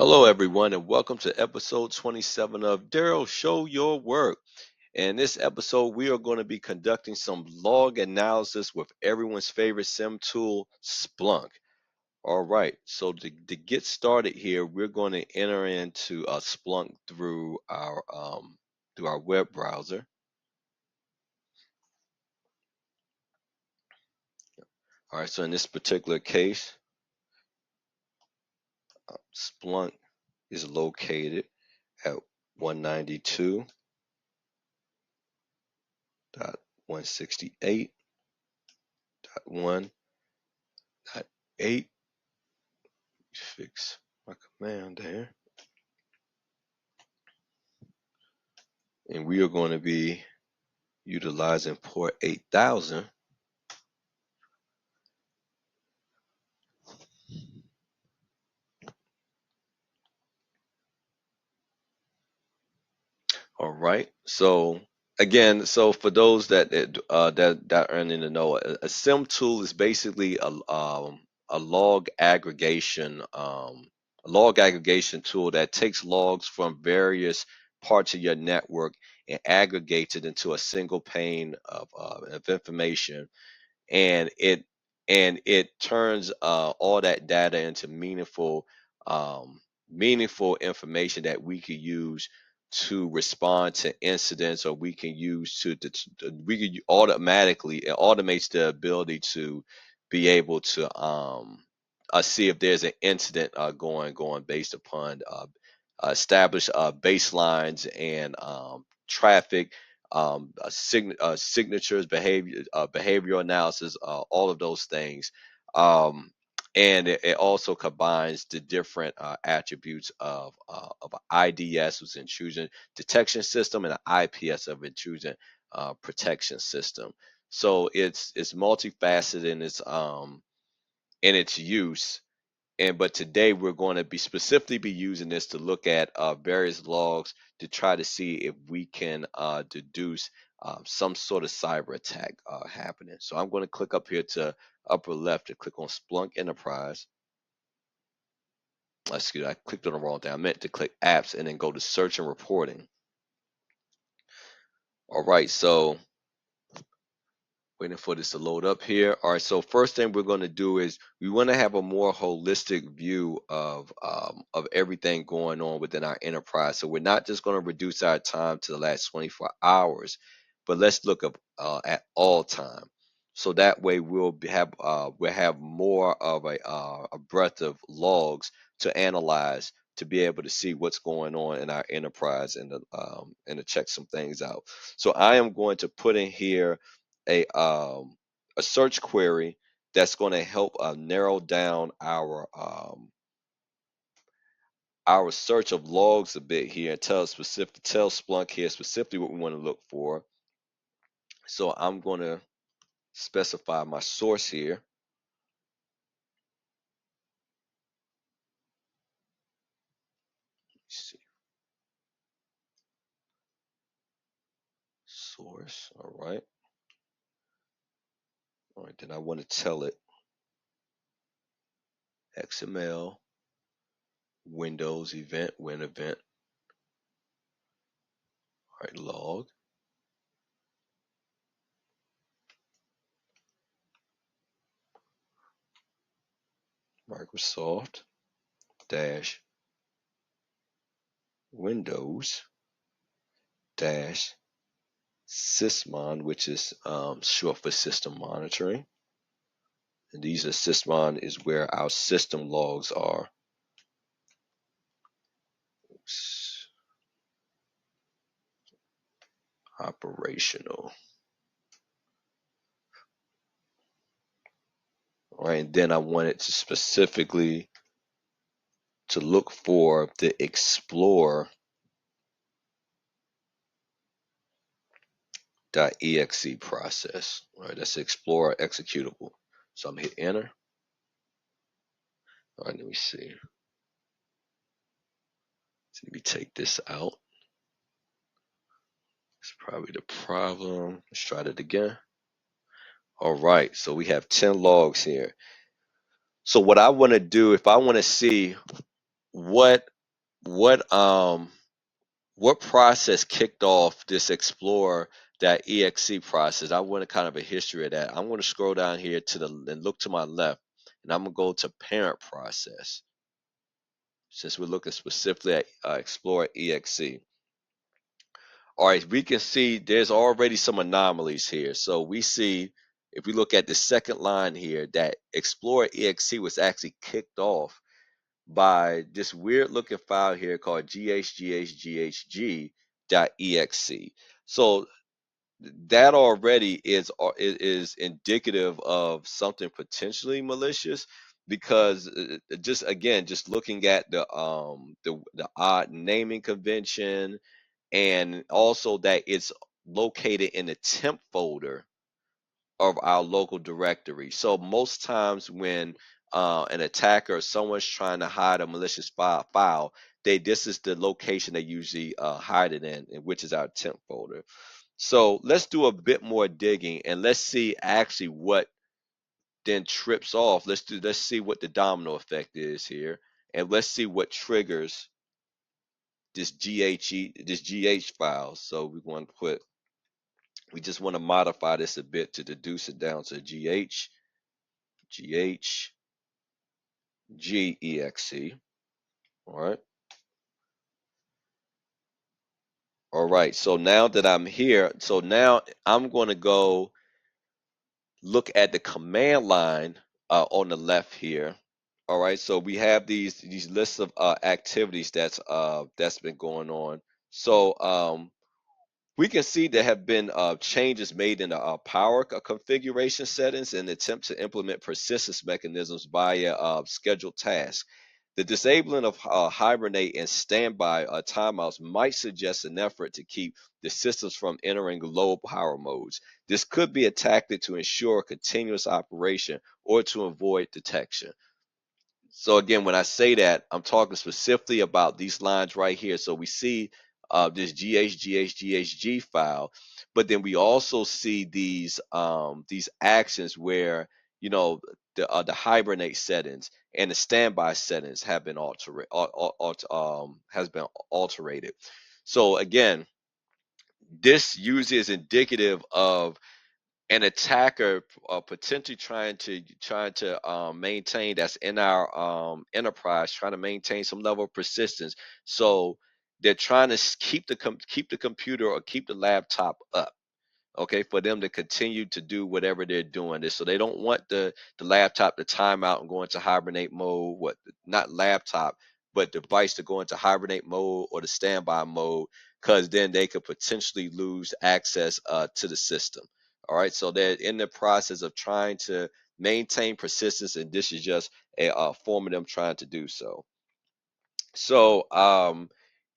Hello, everyone, and welcome to episode 27 of Daryl Show Your Work. In this episode, we are going to be conducting some log analysis with everyone's favorite SIM tool, Splunk. All right, so to get started here, we're going to enter into Splunk through our web browser. All right, so in this particular case, Splunk is located at 192.168.1.8. Fix my command there. And we are going to be utilizing port 8000. All right. So again, so for those that are in the know, a SIM tool is basically a log aggregation tool that takes logs from various parts of your network and aggregates it into a single pane of information, and it turns all that data into meaningful information that we could use to respond to incidents, or we can use we could automatically, it automates the ability to be able to see if there's an incident going based upon established baselines and traffic, signatures, behavioral analysis, all of those things. Um, and it also combines the different attributes of an IDS, which is intrusion detection system, and an IPS of intrusion protection system. So it's multifaceted in its use. But today we're going to be specifically using this to look at various logs to try to see if we can deduce some sort of cyber attack happening. So I'm going to click up here to upper left to click on Splunk Enterprise. Excuse me, I clicked on the wrong thing. I meant to click Apps and then go to Search and Reporting. All right, so waiting for this to load up here. All right, so first thing we're going to do is we want to have a more holistic view of everything going on within our enterprise. So we're not just going to reduce our time to the last 24 hours, but let's look up at all time. So that way we'll have more of a breadth of logs to analyze, to be able to see what's going on in our enterprise, and to check some things out. So I am going to put in here a search query that's going to help narrow down our search of logs a bit here, and tell Splunk here specifically what we want to look for. So I'm going to specify my source here. Let's see. Source. All right. All right. Then I want to tell it XML Windows event win event. All right. Log. Microsoft dash Windows dash sysmon, which is short for system monitoring. And these are sysmon is where our system logs are. Oops. Operational. All right, and then I want it to specifically to look for the explorer.exe process. All right, that's the explorer executable. So I'm hit enter. All right, let me see. So let me take this out. It's probably the problem. Let's try that again. All right, so we have 10 logs here. So what I want to do, if I want to see what what um what process kicked off this explorer.exe process? I want a kind of a history of that. I'm going to scroll down here to the and look to my left, and I'm going to go to parent process. Since we're looking specifically at explorer.exe. All right, we can see there's already some anomalies here. So we see, if we look at the second line here, that explorer.exe was actually kicked off by this weird looking file here called ghghghg.exe. So that already is indicative of something potentially malicious, because just again, just looking at the odd naming convention, and also that it's located in the temp folder of our local directory. So most times when an attacker or someone's trying to hide a malicious file, this is the location they usually hide it in, which is our temp folder. So let's do a bit more digging, and let's see actually what then trips off. Let's see what the domino effect is here, and let's see what triggers this gh file. So we just want to modify this a bit to deduce it down to ghghgexe. All right. All right. So now that I'm here, so now I'm going to go look at the command line on the left here. All right. So we have these lists of activities that's been going on. So we can see there have been changes made in the power configuration settings in an attempt to implement persistence mechanisms via scheduled tasks. The disabling of hibernate and standby timeouts might suggest an effort to keep the systems from entering low power modes. This could be a tactic to ensure continuous operation or to avoid detection. So again, when I say that, I'm talking specifically about these lines right here. So we see this ghghghg file, but then we also see these actions where, you know, the hibernate settings and the standby settings have been has been alterated. So again, this usually is indicative of an attacker potentially trying to maintain, that's in our enterprise, trying to maintain some level of persistence. So they're trying to keep the computer or keep the laptop up, okay, for them to continue to do whatever they're doing. So they don't want the laptop to time out and go into hibernate mode. What Not laptop, but device to go into hibernate mode or the standby mode, because then they could potentially lose access to the system. All right, so they're in the process of trying to maintain persistence, and this is just a form of them trying to do so. So,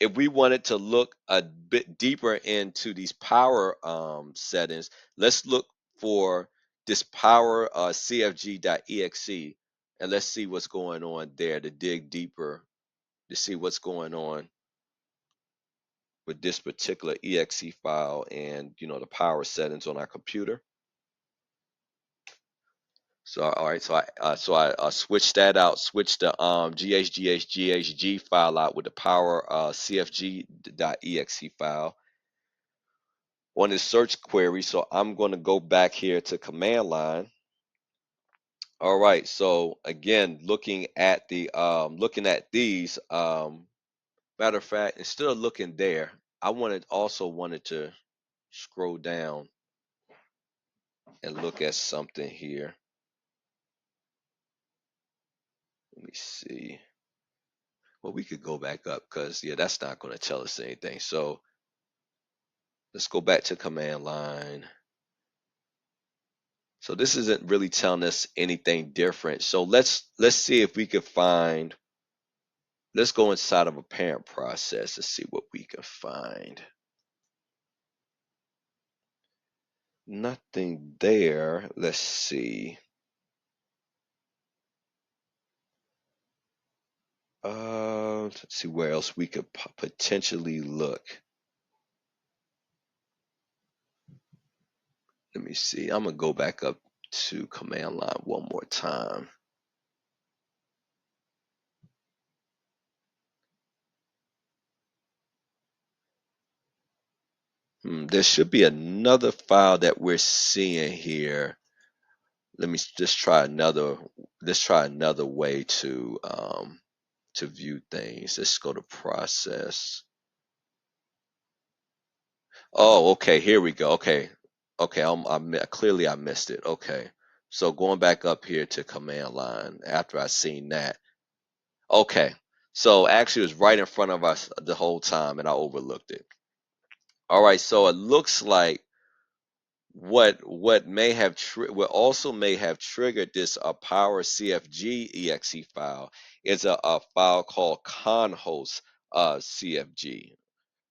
if we wanted to look a bit deeper into these power settings, let's look for this power cfg.exe, and let's see what's going on there, to dig deeper to see what's going on with this particular exe file and, the power settings on our computer. So all right, so I switched that out, switched the ghghg file out with the power cfg.exe file on this search query. So I'm going to go back here to command line. All right, so again, looking at these, matter of fact, instead of looking there, I wanted to scroll down and look at something here. Let me see. Well, we could go back up, because yeah, that's not going to tell us anything. So let's go back to command line. So this isn't really telling us anything different. So let's see if we could find. Let's go inside of a parent process to see what we can find. Nothing there. Let's see. Let's see where else we could potentially look. Let me see. I'm gonna go back up to command line one more time. There should be another file that we're seeing here. Let me just try another. Let's try another way to view things. Let's go to process. Oh, okay. Here we go. Okay, okay. Clearly I missed it. Okay, so going back up here to command line after I seen that. Okay, so actually it was right in front of us the whole time, and I overlooked it. All right, so it looks like what also may have triggered this power CFG exe file is a file called conhost CFG.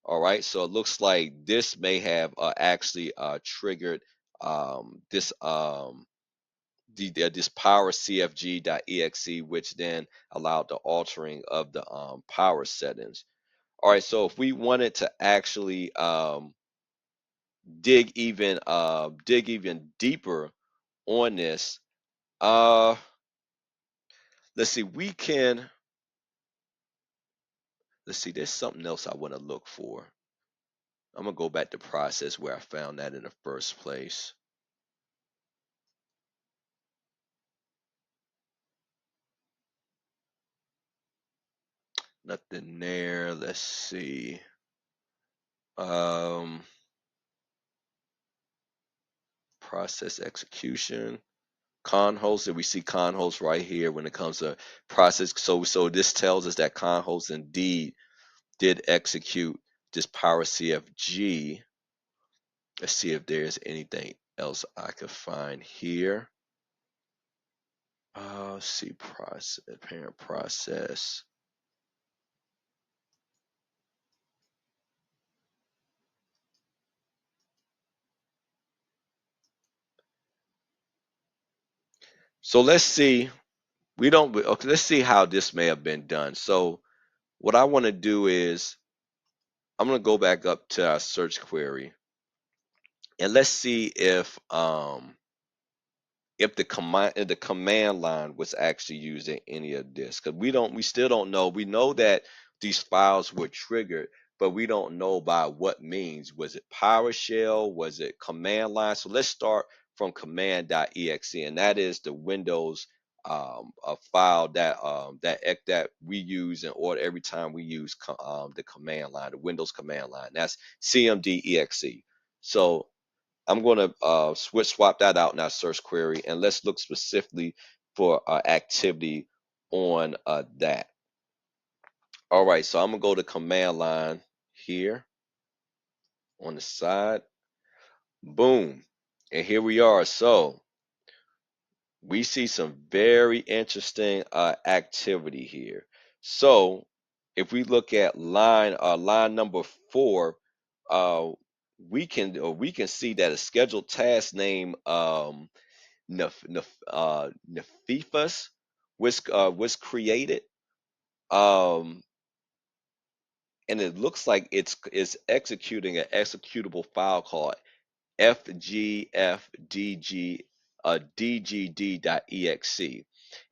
All right, so it looks like this may have actually triggered this this power cfg.exe, which then allowed the altering of the power settings. All right, so if we wanted to actually dig even deeper on this, uh, let's see, let's see, there's something else I want to look for. I'm gonna go back to process where I found that in the first place. Nothing there. Let's see. Um, process execution. Conhost, and we see conhost right here when it comes to process. So this tells us that conhost indeed did execute this power CFG. Let's see if there's anything else I could find here. Let's see, process, parent process. So let's see. We don't. Okay, let's see how this may have been done. So what I want to do is I'm going to go back up to our search query and let's see if the command line was actually using any of this, because we still don't know. We know that these files were triggered, but we don't know by what means. Was it PowerShell? Was it command line? So let's start from command.exe, and that is the Windows a file that we use in order every time we use the command line, the Windows command line. That's cmd.exe. So I'm going to swap that out in our search query, and let's look specifically for activity on that. All right, so I'm going to go to command line here on the side. Boom. And here we are. So we see some very interesting activity here. So if we look at line number 4, uh, we can see that a scheduled task name Nephifus was created, um, and it looks like it's executing an executable file called fgfdg dgd.exe,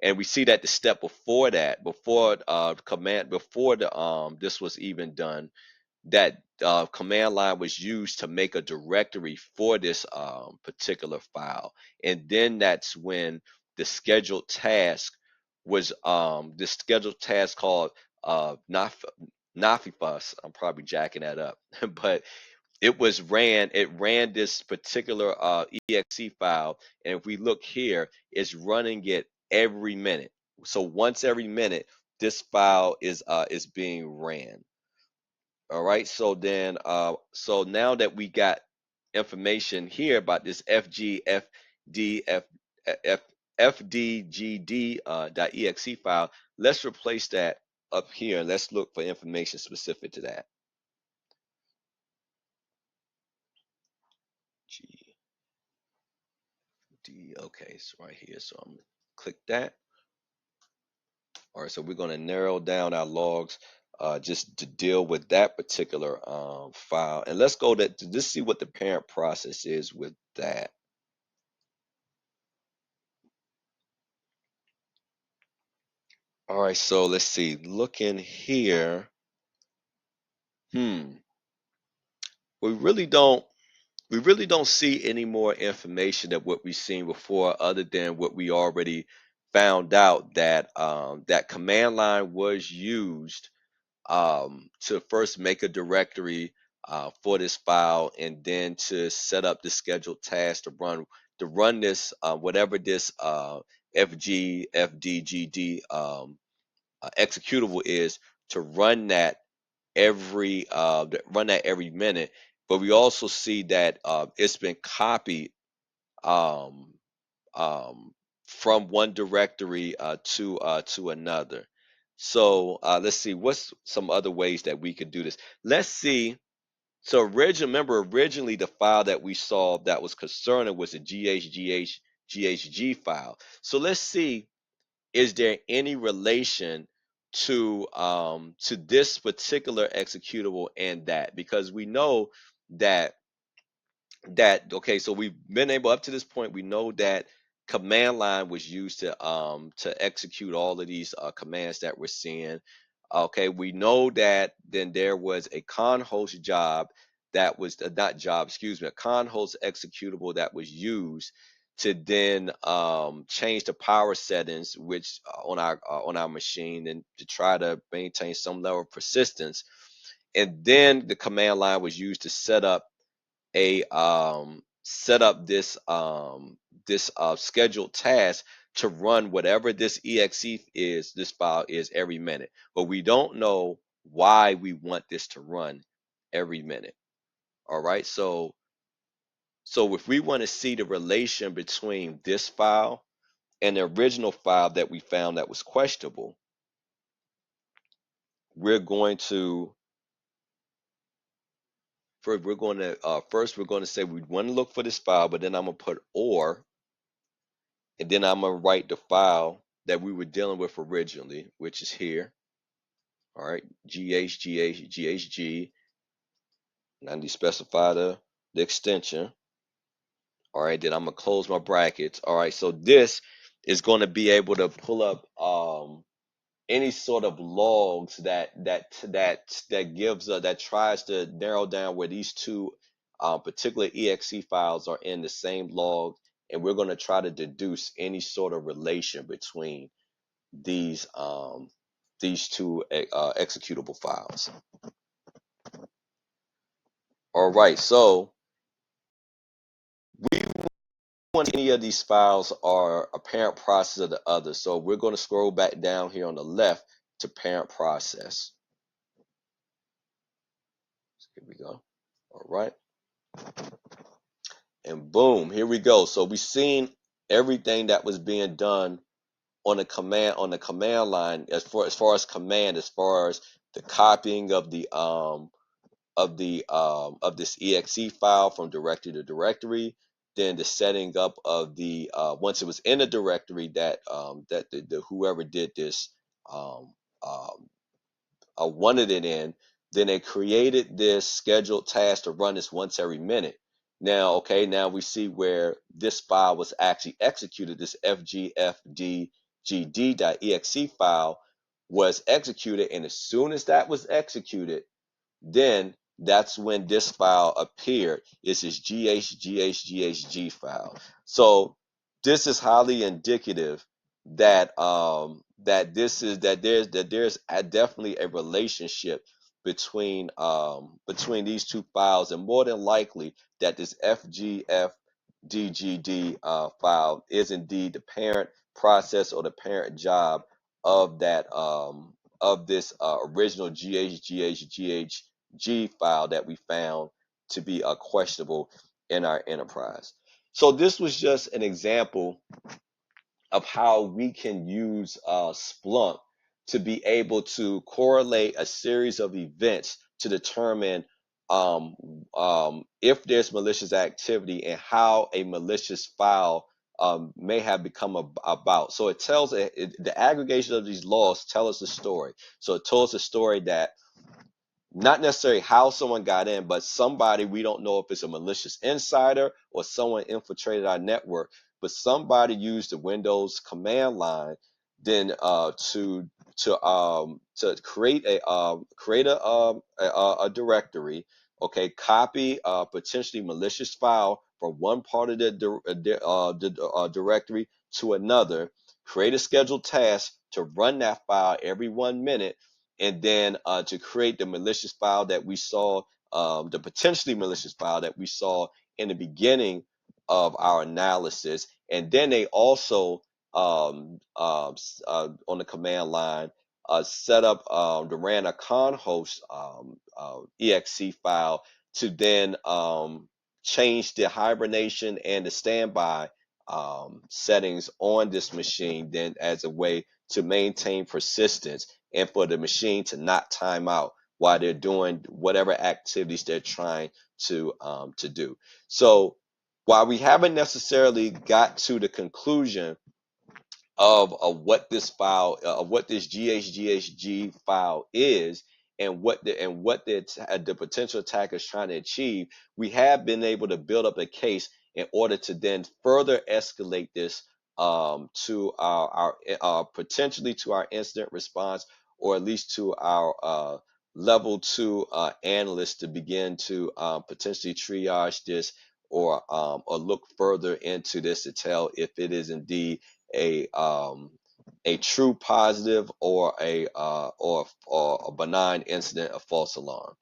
and we see that the step before that, before the this was even done, that command line was used to make a directory for this particular file. And then that's when the scheduled task was this scheduled task called Nafifus. I'm probably jacking that up, but it ran this particular exe file, and if we look here, it's running it every minute. So once every minute, this file is being ran. All right. So now that we got information here about this fdgd .exe file, let's replace that up here and let's look for information specific to that. GD, okay, it's right here. So I'm gonna click that. All right, so we're gonna narrow down our logs just to deal with that particular file, and let's go to just see what the parent process is with that. All right, so let's see. Look in here. Hmm. we really don't see any more information than what we've seen before, other than what we already found out, that that command line was used to first make a directory for this file, and then to set up the scheduled task to run this whatever this fgfdgd executable is, to run that every minute. But we also see that it's been copied um, um, from one directory to another. So let's see, what's some other ways that we could do this. Let's see. So remember, originally the file that we saw that was concerning was a ghghg file. So let's see, is there any relation to this particular executable and that? Because we know that okay, so we've been able, up to this point, we know that command line was used to execute all of these commands that we're seeing. Okay, we know that then there was a con host job that was not job, excuse me, a con host executable that was used to then change the power settings, which on our machine, and to try to maintain some level of persistence. And then the command line was used to set up this scheduled task to run whatever this file is every minute. But we don't know why we want this to run every minute. All right, so if we want to see the relation between this file and the original file that we found that was questionable, we're going to first we're going to say we want to look for this file, but then I'm going to put or, and then I'm gonna write the file that we were dealing with originally, which is here. All right, ghghghg, and I need to specify the extension. All right, then I'm gonna close my brackets. All right, so this is going to be able to pull up any sort of logs that gives that tries to narrow down where these two particular exe files are in the same log, and we're going to try to deduce any sort of relation between these two executable files. All right, so we want any of these files are a parent process of the other. So we're going to scroll back down here on the left to parent process. Here we go. All right, and boom, here we go. So we've seen everything that was being done on the command line, as far as command, as far as the copying of this exe file from directory to directory, then the setting up of the once it was in a directory that the whoever did this um, um, wanted it in, then they created this scheduled task to run this once every minute. Now, okay, now we see where this file was actually executed. This fgfdgd.exe file was executed, and as soon as that was executed, then that's when this file appeared. It's this ghghghg file. So this is highly indicative that there's definitely a relationship between these two files, and more than likely that this fgfdgd file is indeed the parent process or the parent job of this original ghghghg file that we found to be questionable in our enterprise. So this was just an example of how we can use Splunk to be able to correlate a series of events to determine um, if there's malicious activity and how a malicious file may have become about. So it tells the aggregation of these logs tell us the story. So it tells the story that not necessarily how someone got in, but somebody, we don't know if it's a malicious insider or someone infiltrated our network, but somebody used the Windows command line then to create a directory, Okay, copy a potentially malicious file from one part of the directory to another, create a scheduled task to run that file every 1 minute, and then to create the malicious file that we saw, the potentially malicious file that we saw in the beginning of our analysis. And then they also, on the command line, set up the ran a con host exe file to then change the hibernation and the standby settings on this machine, then as a way to maintain persistence and for the machine to not time out while they're doing whatever activities they're trying to do. So while we haven't necessarily got to the conclusion of what this file, of what this ghghg file is, and the potential attacker is trying to achieve, we have been able to build up a case in order to then further escalate this to our potentially to our incident response, or at least to our level 2 analysts to begin to potentially triage this, or look further into this to tell if it is indeed a a true positive, or a benign incident of false alarm.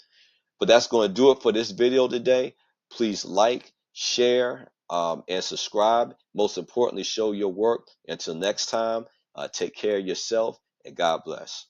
But that's going to do it for this video today. Please like, share, and subscribe. Most importantly, show your work. Until next time, take care of yourself, and God bless.